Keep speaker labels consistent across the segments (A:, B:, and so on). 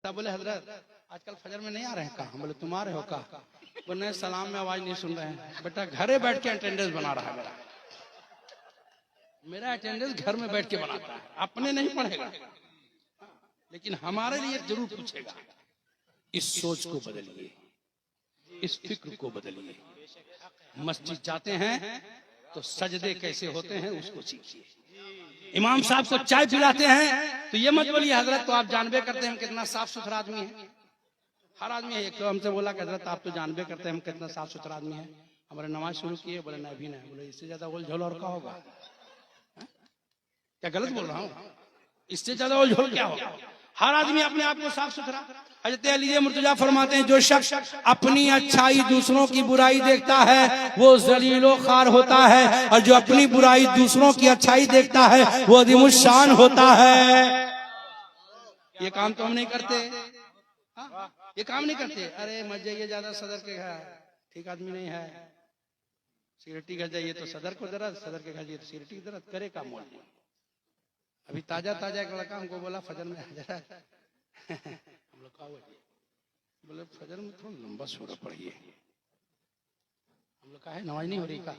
A: तब बोले हजरत आजकल फजर में नहीं आ रहे हैं कहा? बोले तुम आ रहे हो कहा? बोले सलाम में आवाज नहीं सुन रहे हैं। बेटा घरे बैठ के अटेंडेंस बना रहा है, मेरा अटेंडेंस घर में बैठ के बनाता है, अपने नहीं पढ़ेगा लेकिन हमारे लिए जरूर पूछेगा। इस सोच को बदलिए, इस फिक्र को बदलिए। मस्जिद जाते हैं तो सजदे कैसे होते हैं उसको सीखिए। इमाम साहब को चाय पिलाते हैं तो ये मत बोलिए हजरत तो आप जानबे करते हैं हम कितना साफ सुथरा आदमी है। हर आदमी है। एक तो हमसे बोला कि हजरत आप तो जानबे करते हैं हम कितना साफ सुथरा आदमी है, हमारे नमाज शुरू किए। बोले नहीं भी नहीं। बोले इससे ज्यादा उल झोल और क्या होगा? क्या गलत बोल रहा हूँ? इससे ज्यादा उल झोल क्या होगा? हर आदमी अपने आप को साफ सुथरा। हजरत अली मुर्तजा फरमाते हैं जो शख्स अपनी अच्छाई दूसरों की बुराई देखता है वो जलीलो खार होता है, और जो अपनी बुराई दूसरों की अच्छाई देखता है वो अज़ीमुश शान होता है। ये काम तो हम नहीं करते, ये काम नहीं करते। अरे मत जाइए ज्यादा सदर के घर, ठीक आदमी नहीं है। सिगरेटी घर जाइए तो सदर को दर्द, सदर के घर जाइए तो सिगरेटी की दर्द, करे का मोल। अभी ताजा ताजा एक लड़का हमको बोला फजर में हजरत हम लोग कहा बोले फजर में थोड़ा लंबा सूरा पढ़िए। हम लोग कहा है नमाज नहीं हो रही का?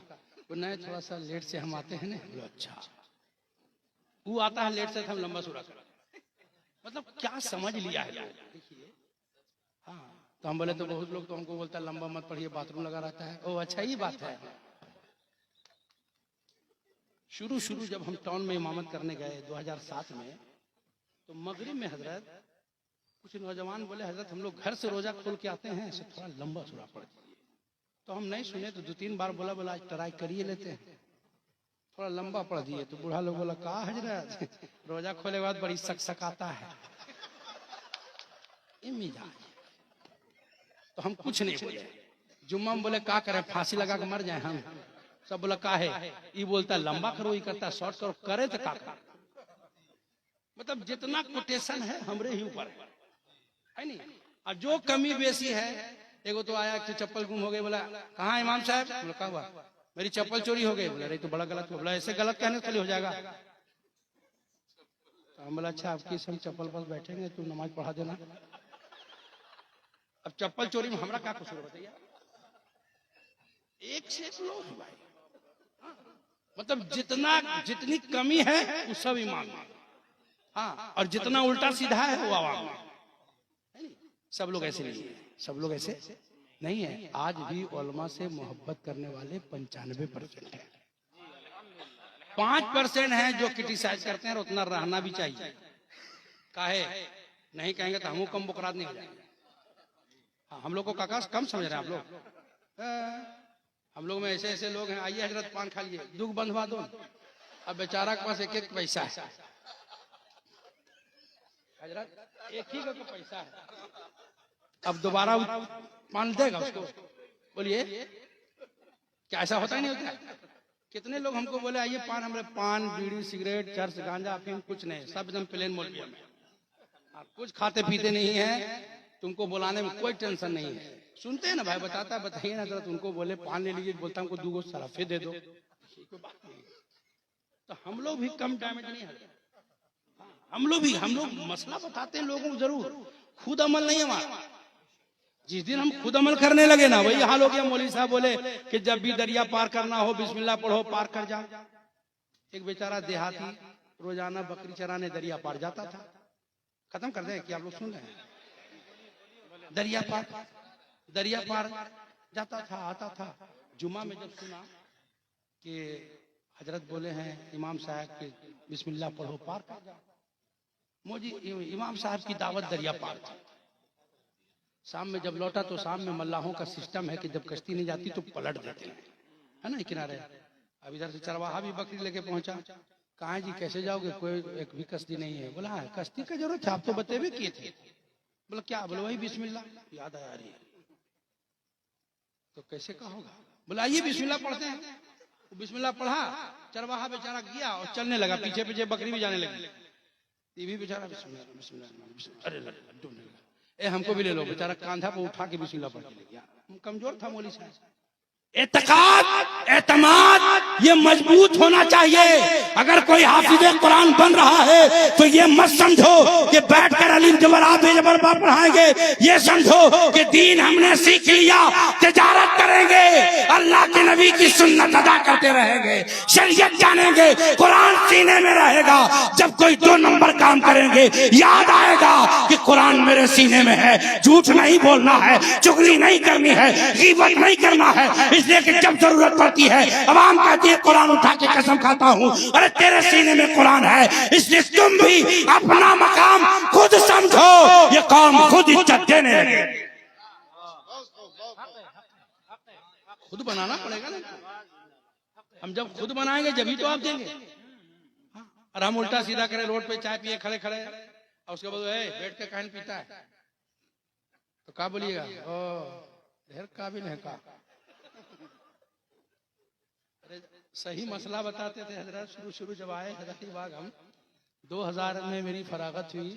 A: वो नहीं थोड़ा सा लेट से हम आते हैं ना। बोले अच्छा, वो आता है लेट से हम लंबा सूरा कर। मतलब क्या समझ लिया है देखिए। हाँ तो हम बोले तो बहुत लोग तो हमको बोलता है लंबा मत पढ़िए बाथरूम लगा रहता है। ओ अच्छा ही बात है। शुरू जब हम टाउन में इमामत करने गए 2007 में तो मगरिब में हजरत कुछ नौजवान बोले हजरत हम लोग घर से रोजा खोल के आते हैं इसे थोड़ा लंबा सूरा पढ़ दीजिए। तो हम नहीं सुने तो 2-3 बार बोला आज ट्राई करिए लेते हैं, थोड़ा लंबा पढ़ दिए। तो बूढ़ा लोग बोला कहा हजरत रोजा खोले के बाद बड़ी सकसकाता है मिजाज। तो हम कुछ नहीं बोले। जुम्मा में बोले क्या करें फांसी लगा के मर जाए हम? सब बोला का है? ये बोलता लंबा करो, ये करता शॉर्ट करो, करे तो का? मतलब जितना कोटेशन है हमरे ही ऊपर है नहीं। और जो कमी बेसी है, एगो तो आया कि चप्पल गुम हो गई। बोला कहाँ इमाम साहब? बोला क्या हुआ? मेरी चप्पल चोरी हो गई। बोला अरे तो बड़ा गलत हुआ। बोला ऐसे गलत कहने से हो जाएगा। तो हम बोला अच्छा आपकी हम चप्पल पर बैठेंगे तू नमाज पढ़ा देना। अब चप्पल चोरी में हमारा क्या कसूर बताइए? एक से एक लोग भाई, मतलब जितनी कमी है वो सब इमाम। हाँ और जितना उल्टा सीधा है वो आवाम। सब लोग ऐसे नहीं है, सब लोग ऐसे नहीं है। आज भी उलमा से मोहब्बत करने वाले 95% है। 5% है जो क्रिटिसाइज करते हैं और उतना रहना भी चाहिए। काहे नहीं कहेंगे तो हम कम बुकरात नहीं हो जाएंगे। हाँ हम लोग को काका कम समझ रहे हैं आप लोग। हम लोग में ऐसे ऐसे लोग हैं आइए हजरत पान खा लिए, दुख बंधवा दो। अब बेचारा के पास एक एक पैसा है हजरत, एक ही का पैसा है। अब दोबारा पान देगा उसको? बोलिए क्या ऐसा होता ही नहीं होता? कितने लोग हमको बोले आइए पान, हमारे पान बीड़ी सिगरेट चर्च गांजा अफीम कुछ नहीं, सब एकदम प्लेन मौलविया में। आप कुछ खाते पीते नहीं है, तुमको बुलाने में कोई टेंशन नहीं है। सुनते हैं ना भाई, बताता है बताइए ना जरा, तुमको बोले पान ले लीजिए, बोलता हमको 2 सराफे दे दो। तो हम लोग भी कम डैमेज नहीं है। हम लोग मसला बताते हैं लोगों को जरूर, खुद अमल नहीं हमारा। जिस दिन हम खुद अमल करने लगे ना वही हाल हो गया। मौलवी साहब बोले कि जब भी दरिया पार करना हो बिस्मिल्लाह पढ़ो पार कर जाओ। एक बेचारा देहाती रोजाना बकरी चराने दरिया पार जाता था। खत्म कर दें कि आप लोग सुन रहे हैं? दरिया पार जाता था आता था। जुम्मा में जब सुना कि हजरत बोले हैं इमाम साहब के बिस्मिल्लाह पढ़ो पार कर जाओ, मोजी इमाम साहब की दावत दरिया पार थी। शाम में जब लौटा तो शाम में मल्लाहों का सिस्टम है कि जब कश्ती नहीं जाती तो पलट देते हैं, है ना किनारे। अब इधर से चरवाहा भी बकरी लेके पहुंचा। कहा जी कैसे जाओगे? कोई एक भी कश्ती नहीं है। बोला कश्ती का जरूरत है, आप तो बतेबे किए थे। बोला क्या? बोला वही बिस्मिल्लाह याद आया रही है। तो कैसे का होगा? बोला आइए बिस्मिल्लाह पढ़ते हैं। वो बिस्मिल्लाह पढ़ा, चरवाहा बेचारा गया और चलने लगा, पीछे पीछे बकरी भी जाने लगी। ये भी बेचारा बिस्मिल्लाह बिस्मिल्लाह, अरे डूबने लगा। हमको भी ले लो। बेचारा कांधा पर उठा के बिस्मिल्लाह पढ़ के ले गया। कमजोर था मौलवी साहब। एतकाद, एतमाद ये मजबूत होना चाहिए। अगर कोई हाफिज कुरान बन रहा है तो ये मत समझो कि बैठकर अलीम जबरात जबरबा पढ़ाएंगे, ये समझो कि दीन हमने सीख लिया, तिजारत करेंगे, अल्लाह के नबी की सुन्नत अदा करते रहेंगे, शरीयत जानेंगे, कुरान सीने में रहेगा। जब कोई 2 नंबर काम करेंगे याद आएगा कि कुरान मेरे सीने में है, झूठ नहीं बोलना है, चुगली नहीं करनी है, गीबत नहीं करना है। इसलिए कि जब जरूरत पड़ती है अवाम कहती है कुरान उठा के कसम खाता हूं, अरे तेरे सीने में कुरान है, इसलिए तुम भी अपना मकाम खुद समझो, ये कौम खुद इज्जत देने लगे। खुद बनाना पड़ेगा ना, हम जब खुद बनाएंगे जब ही तो आप देंगे। और हम उल्टा सीधा करें, रोड पे चाय पिए खड़े खड़े और उसके बाद बैठ के कहन पीता है तो क्या बोलिएगा, ओ ढेर काबिल है का। सही मसला बताते थे हजरत। शुरू जब आए हजरत हम 2000 में मेरी फरागत हुई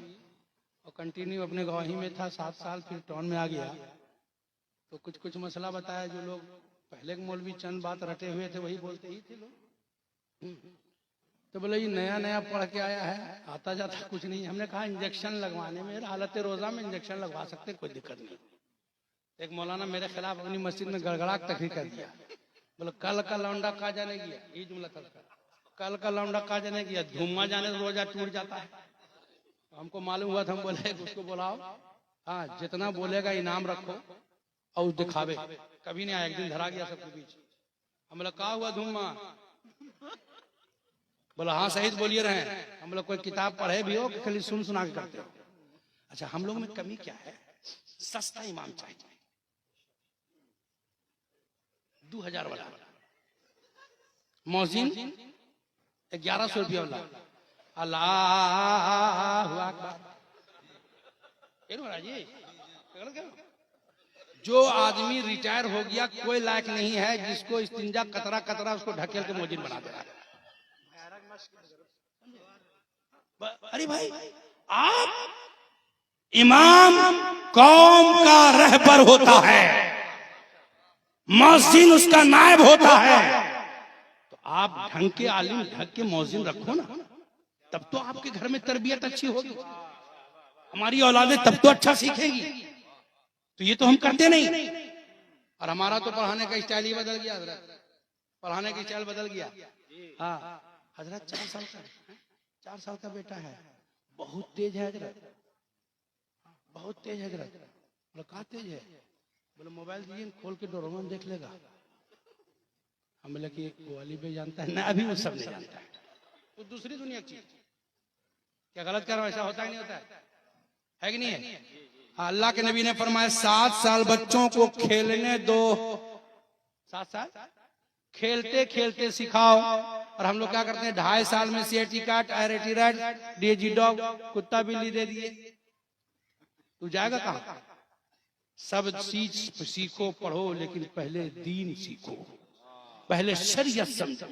A: और कंटिन्यू अपने गवाही में था 7 साल, फिर टाउन में आ गया तो कुछ मसला बताया। जो लोग पहले के मौलवी चंद बात रटे हुए थे वही बोलते ही थे लोग। तो बोले ये नया नया पढ़ के आया है, आता जाता कुछ नहीं। हमने कहा इंजेक्शन लगवाने में, हालत रोजा में इंजेक्शन लगवा सकते, कोई दिक्कत नहीं। एक मौलाना मेरे खिलाफ अपनी मस्जिद में गड़गड़ाहट तक ही कर दिया। बोले कल का लौंडा कहा जाने गया, ये जुमला कल का लौंडा कहा जाने गया, धुम्मा जाने तो रोजा टूट जाता है। हमको मालूम हुआ था, हम बोले उसको बुलाओ, हाँ जितना बोलेगा इनाम रखो और दिखावे। कभी नहीं आया, एक दिन धरा गया सबके बीच। हम बोला कहा हुआ धुम्मा, बोला हाँ सही बोलिए रहे। हम लोग कोई किताब पढ़े भी हो खाली सुन सुना के करते हो। अच्छा हम लोग में कमी क्या है, सस्ता इमाम चाहिए, 2000 वाला मौजिन 1100 रुपया वाला। अल्लाह अकबर। जो आदमी रिटायर हो गया कोई लायक नहीं है जिसको इस्तिंजा कतरा कतरा उसको ढकेल के मौजिन बना दे रहा है। अरे भाई आप इमाम कौम का रहबर होता है, मौजिन उसका नायब होता है। तो आप ढंग के आलिम ढंग के मौजिन रखो ना, तब तो आपके घर में तरबियत अच्छी होगी, हमारी औलादें तब तो अच्छा सीखेगी। तो ये तो हम करते नहीं। और हमारा तो पढ़ाने का स्टाइल ही बदल गया हजरत, पढ़ाने का स्टाइल बदल गया। हाँ हजरत 4 साल का बेटा है, बहुत तेज है हजरत, बहुत तेज है हजरत। बोले कहाँ तेज है, बोले मोबाइल दिए खोल के डोरेमोन देख लेगा। हम बोले कि ग्वाली पे जानता है ना, अभी वो सब नहीं जानता है, वो दूसरी दुनिया की चीज। क्या गलत कर रहा, ऐसा होता ही नहीं होता है कि नहीं है। अल्लाह के नबी ने फरमाया 7 साल बच्चों को खेलने दो, 7 साल खेलते खेलते सिखाओ। और हम लोग क्या करते हैं 2.5 साल में CAT card, IRT red, DG dog, कुत्ता बिल्ली दे दिए। तू जाएगा कहाँ? सब चीज सीखो पढ़ो, लेकिन पहले दीन सीखो, पहले शरीयत समझो,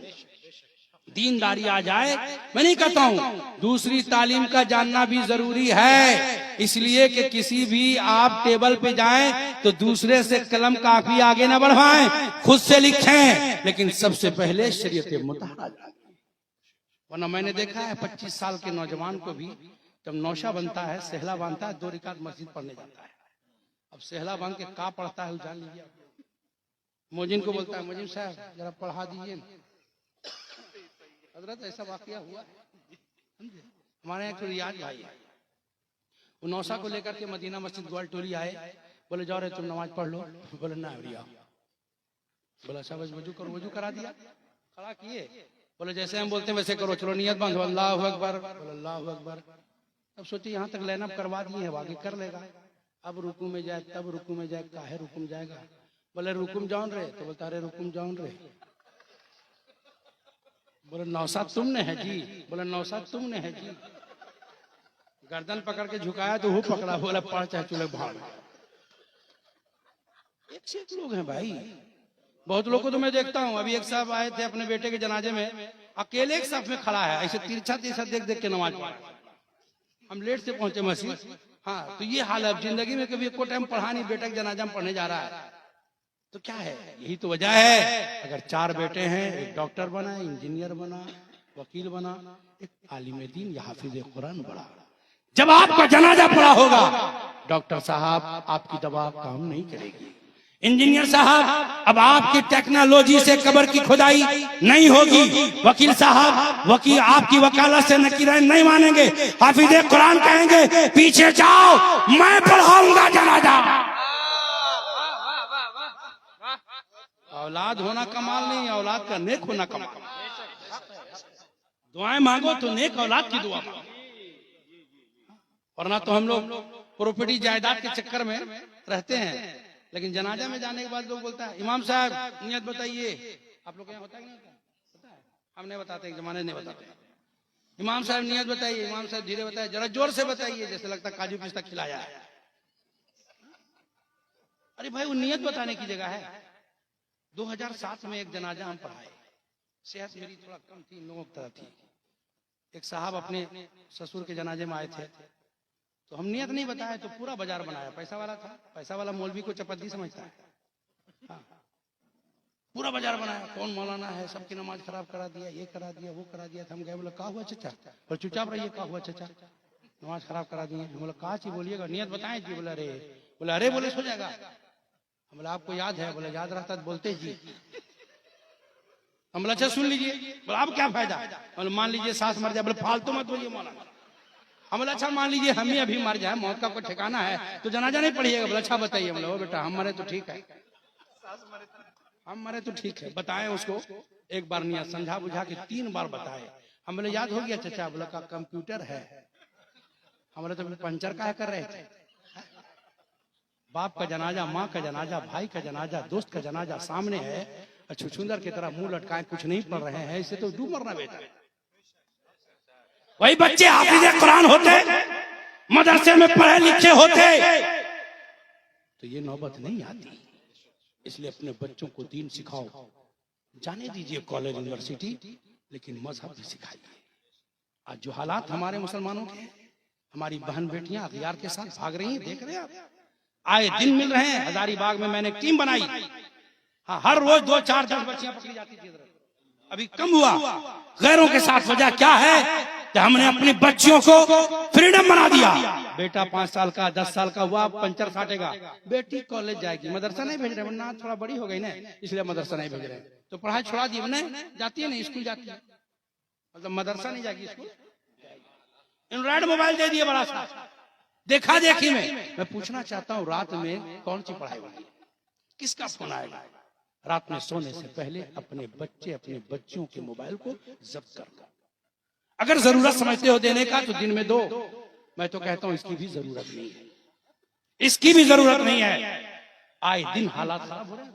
A: दीनदारी आ जाए। मैं नहीं कहता हूं दूसरी तालीम का जानना भी जरूरी है, इसलिए कि किसी भी आप टेबल पे जाएं तो दूसरे से कलम काफी आगे ना बढ़वाएं, खुद से लिखें, लेकिन सबसे पहले शरीयत मुतहरा जाने। वरना मैंने देखा है 25 साल के नौजवान को भी जब नौशा बनता है, सहला बांधता है, 2 रिकात मस्जिद पढ़ने जाता है। अब सहला बांध के का पढ़ता है जान लीजिए। मोजिन को बोलता है मोजिन साहब जरा पढ़ा दीजिए। हजरत ऐसा वाकया हुआ हमारे यहाँ रियाज भाई है, वो नौशा को लेकर के मदीना मस्जिद ग्वाल टोली आए, बोले जाओ रे तुम नमाज पढ़ लो। बोले ना रिया, बोला अच्छा वजू करो, वजू करा दिया, खड़ा किए, बोले जैसे हम बोलते हैं वैसे करो, चलो नियत बांधो, अल्लाहु अकबर, बोले अल्लाहु अकबर। अब सोचिए यहाँ तक लाइनअप करवा दिए है, आगे कर लेगा। अब रुकू में जाए, तब रुकू में जाए, काहे रुकुम जाएगा। बोले रुकुम जाऊन रे, तो बोलता अरे रुकुम जाऊन रे। बोले नौशाद तुमने है जी, बोले नौशाद तुमने है जी। गर्दन पकड़ के झुकाया तो वो पकड़ा, बोला पढ़ चाहे चूल्हे भाड़। एक से एक लोग हैं भाई, बहुत लोगों को तो मैं देखता हूँ। अभी एक साहब आए थे अपने बेटे के जनाजे में, अकेले एक साहब में खड़ा है, ऐसे तिरछा तिरछा देख देख के नमाज पढ़ा। हम लेट से पहुंचे मस्जिद। हाँ तो ये हाल है, अब जिंदगी में कभी एको टाइम पढ़ा नहीं, बेटा के जनाजा में पढ़ने जा रहा है तो क्या है, यही तो वजह है। अगर 4 बेटे हैं, एक डॉक्टर बना, इंजीनियर बना, वकील बना, एक आलिम दीन या हाफिज कुरान बड़ा। जब आपका जनाजा पड़ा होगा, डॉक्टर साहब आपकी दवा काम नहीं करेगी, इंजीनियर साहब अब आपकी टेक्नोलॉजी से कब्र की खुदाई नहीं होगी, वकील साहब वकील आपकी वकालत से नकीरें नहीं मानेंगे, हाफिज कुरान कहेंगे पीछे जाओ मैं पढ़ाऊंगा जनाजा। औलाद होना कमाल नहीं, औलाद का नेक होना कमाल। दुआएं मांगो तो नेक औलाद की दुआ मांगो, वरना तो हम लोग प्रॉपर्टी जायदाद के चक्कर में रहते हैं। लेकिन जनाजा में जाने के बाद लोग बोलता है इमाम साहब नियत बताइए। आप लोग यहाँ होता है कि नहीं होता है? हम नहीं बताते, एक जमाने नहीं बताते। इमाम साहब नियत बताइए, इमाम साहब धीरे बताइए, जरा जोर से बताइए, जैसे लगता काजू पिस्ता खिलाया है। अरे भाई वो नियत बताने की जगह है। 2007 में एक जनाजा हम पढ़ाए, सेहत मेरी थोड़ा कम थी, इन लोगों की तरह थी। एक साहब अपने ससुर के जनाजे में आए थे, तो हम नियत नहीं बताया तो पूरा बाजार बनाया। पैसा वाला था, पैसा वाला मौलवी को चपद्दी समझता है। हाँ, पूरा बाजार बनाया, कौन मौलाना है, सबकी नमाज खराब करा दिया, ये करा दिया, वो करा दिया। हम गए, बोला का हुआ चचा, और चुपचाप रहिए, का हुआ चचा, नमाज खराब करा दिए। बोला कहा चीज बोलिएगा, नियत बताएं जी। बोला अरे बोले सो जाएगा। हम बोला आपको याद है? बोला याद रहता तो बोलते जी। हम बोला अच्छा सुन लीजिए। बोला अब क्या फायदा? बोले मान लीजिए सास मर जाए। बोले फालतू मत बोलिए मौलाना। हम बोला अच्छा मान लीजिए हम ही अभी मर जाए, मौत का कोई ठिकाना है तो जनाजा नहीं पढ़िएगा। बोला अच्छा बताइए। बोला ओ बेटा हम मरे तो ठीक है, हम मरे तो ठीक है, बताएं उसको एक बार नियत समझा बुझा के 3 बार बताए। हम बोले याद हो गया चचा? बोला का कंप्यूटर है। हम बोले तो पंचर का कर रहे थे। बाप का जनाजा, माँ का जनाजा, भाई का जनाजा, दोस्त का जनाजा सामने है, छुछुंदर की तरह मुंह लटकाए कुछ नहीं पढ़ रहे हैं, इससे तो डूब मरना बेटा। वही बच्चे हाफिज कुरान होते, मदरसे में पढ़े लिखे होते तो ये नौबत नहीं आती। इसलिए अपने बच्चों को दीन सिखाओ, जाने दीजिए कॉलेज यूनिवर्सिटी, लेकिन मजहब भी सिखाइए। आज जो हालात हमारे मुसलमानों के, हमारी बहन बेटियां अखियार के साथ भाग रही हैं, देख रहे हैं आप, आए दिन मिल रहे हैं। हजारीबाग में मैंने एक टीम बनाई, हाँ हर रोज 2, 4, 10 बच्चियां पकड़ी जाती थी। अभी कम हुआ गैरों के साथ। वजह क्या है कि हमने अपनी बच्चियों को फ्रीडम बना दिया। बेटा 5 साल का 10 साल का हुआ पंचर साटेगा, बेटी कॉलेज जाएगी, मदरसा नहीं भेज रहे, वरना थोड़ा बड़ी हो गई ना इसलिए मदरसा नहीं भेज रहे, तो पढ़ाई छोड़ा दी। नहीं जाती है, नहीं स्कूल जाती है, मतलब मदरसा नहीं जाएगी, स्कूल। एंड्रॉइड मोबाइल दे दिए बड़ा सा, देखा देखी में। मैं पूछना चाहता हूँ रात में कौन सी पढ़ाई होगी, किसका फोन आएगा? रात में सोने से पहले अपने बच्चे अपने बच्चियों के मोबाइल को जब्त कर दो। अगर जरूरत समझते हो देने का तो दिन में दो, मैं तो कहता हूं इसकी भी जरूरत नहीं है, इसकी भी जरूरत नहीं है। आए दिन हालात खराब हो रहे हैं,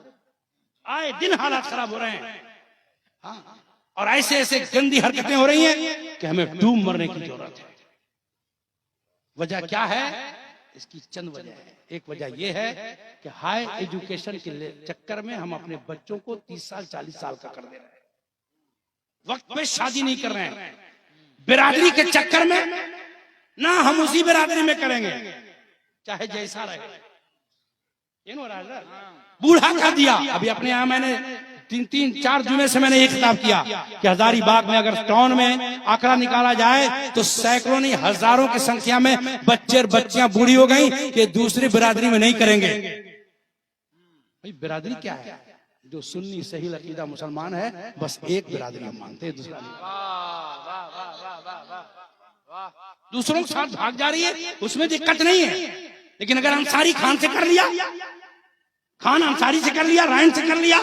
A: आए दिन हालात खराब हो रहे हैं। हाँ, और ऐसे ऐसे गंदी हरकतें हो रही हैं कि हमें डूब मरने की जरूरत है। वजह क्या है? इसकी चंद वजह है। एक वजह यह है कि हाई एजुकेशन के चक्कर में हम अपने बच्चों को 30 साल 40 साल का कर दे रहे हैं, वक्त में शादी नहीं कर रहे हैं। बिरादरी के चक्कर में ना हम उसी बिरादरी में करेंगे चाहे जैसा रहे। बूढ़ा कर दिया। अभी अपने यहाँ मैंने 3-4 जुमे से मैंने एक खिताब किया कि हजारीबाग में अगर टाउन में आंकड़ा निकाला जाए तो सैकड़ों नहीं हजारों की संख्या में बच्चे और बच्चियां बूढ़ी हो गई कि दूसरी बिरादरी में नहीं करेंगे। भाई बिरादरी क्या है? जो सुन्नी सही अकीदा मुसलमान है, बस एक बिरादरी हम मानते हैं, दूसरों के साथ भाग जा रही है, उसमें दिक्कत नहीं है। लेकिन अगर अंसारी खान से कर लिया, खान अंसारी से कर लिया, रायन से कर लिया,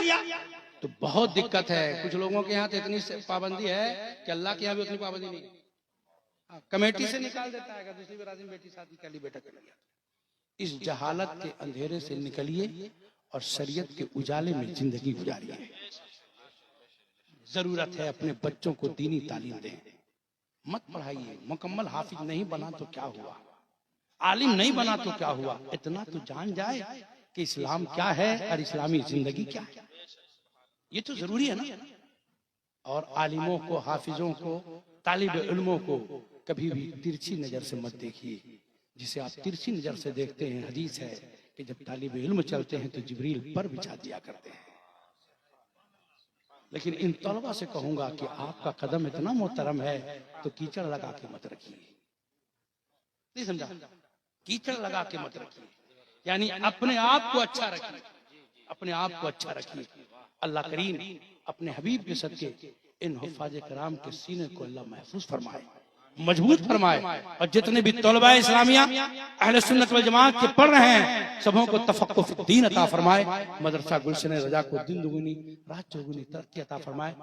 A: तो बहुत दिक्कत है। कुछ लोगों के यहाँ तो इतनी पाबंदी है कि अल्लाह के यहाँ भी उतनी पाबंदी नहीं है। कमेटी से निकाल देता है, दूसरी बिरादरी में बेटी शादी कर ली, बेटा कर लिया। इस जहालत के अंधेरे से निकलिए और शरीयत के उजाले में जिंदगी गुजारिए। जरूरत है अपने बच्चों को दीनी तालीम दें, मत पढ़ाइए। मुकम्मल हाफिज नहीं बना तो क्या हुआ, आलिम नहीं बना तो क्या हुआ, इतना तो जान जाए कि इस्लाम क्या है और इस्लामी जिंदगी क्या है। ये तो जरूरी है ना। और आलिमों को, हाफिजों को, तालिब इल्मों को कभी भी तिरछी नजर से मत देखिए। जिसे आप तिरछी नजर से देखते हैं, हदीस है कि जब तालिब इल्म चलते हैं तो जिब्रील पर बिछा दिया करते हैं। लेकिन इन तलबा से कहूंगा कि आपका कदम इतना मोहतरम है तो कीचड़ लगा के मत रखिए। नहीं समझा? कीचड़ लगा के मत रखिए, यानी अपने आप को अच्छा रखिए, अपने आप को अच्छा रखिए। अल्लाह करीम अपने हबीब के सदके इन हुफ़ाज़ कराम के सीने को अल्लाह महफूज फरमाए, मजबूत फरमाए। और जितने भी तलबा इस्लामिया अहले सुन्नत वल जमात के पढ़ रहे हैं, सबों को तफक्कुह फिद्दीन अता फरमाए। मदरसा गुलशन रजा को दिन दुगुनी रात चौगुनी तरक्की अता फरमाए।